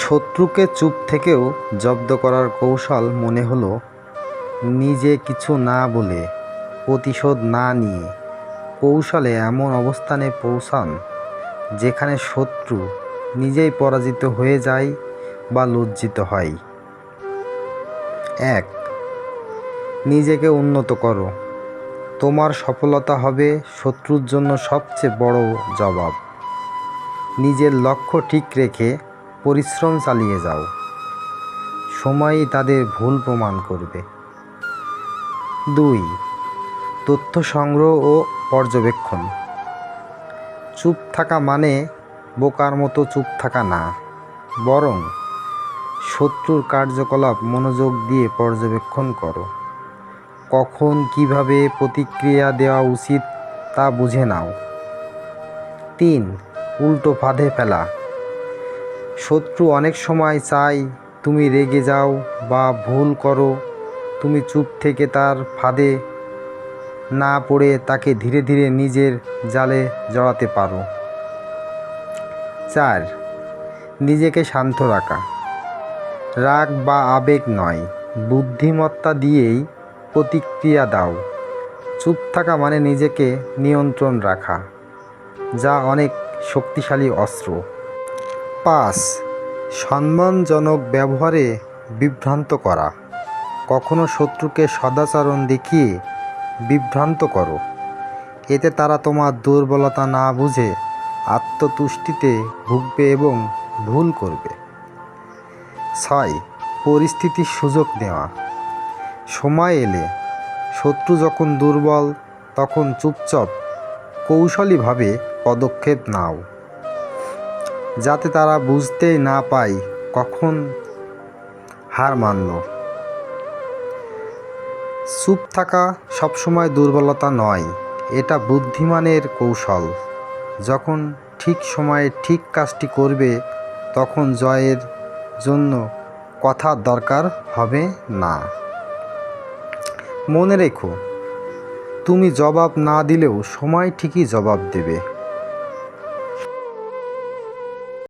শত্রুকে চুপ থেকেও জব্দ করার কৌশল মনে হলো নিজে কিছু না বলে, প্রতিশোধ না নিয়ে কৌশলে এমন অবস্থানে পৌঁছান যেখানে শত্রু নিজেই পরাজিত হয়ে যায় বা লজ্জিত হয়। 1. নিজেকে উন্নত করো। তোমার সফলতা হবে শত্রুর জন্য সবচেয়ে বড় জবাব। নিজের লক্ষ্য ঠিক রেখে পরিশ্রম চালিয়ে যাও। সময়ই তাদের ভুল প্রমাণ করবে। 2. তথ্য সংগ্রহ ও পর্যবেক্ষণ। চুপ থাকা মানে বোকার মতো চুপ থাকা না, বরং শত্রুর কার্যকলাপ মনোযোগ দিয়ে পর্যবেক্ষণ করো। কখন কিভাবে প্রতিক্রিয়া দেওয়া উচিত তা বুঝে নাও। 3. উল্টো ফাঁদে ফেলা। শত্রু অনেক সময় চায় তুমি রেগে যাও বা ভুল করো। তুমি চুপ থেকে তার ফাঁদে না পড়ে তাকে ধীরে ধীরে নিজের জালে জড়াতে পারো। 4. নিজেকে শান্ত রাখা। রাগ বা আবেগ নয়, বুদ্ধিমত্তা দিয়েই প্রতিক্রিয়া দাও। চুপ থাকা মানে নিজেকে নিয়ন্ত্রণ রাখা, যা অনেক শক্তিশালী অস্ত্র। 5. সম্মানজনক ব্যবহারে বিভ্রান্ত করা। কখনো শত্রুকে সদাচরণ দেখিয়ে বিভ্রান্ত করো। এতে তারা তোমার দুর্বলতা না বুঝে আত্মতুষ্টিতে ভুগবে এবং ভুল করবে। 6. পরিস্থিতির সুযোগ নেওয়া। সময় এলে শত্রু যখন দুর্বল তখন চুপচাপ কৌশলীভাবে পদক্ষেপ নাও, যাতে তারা বুঝতেই না পায় কখন হার মানল। চুপ থাকা সবসময় দুর্বলতা নয়, এটা বুদ্ধিমানের কৌশল। যখন ঠিক সময়ে ঠিক কাজটি করবে তখন জয়ের জন্য কথার দরকার হবে না। মনে রেখো, তুমি জবাব না দিলেও সময় ঠিকই জবাব দেবে।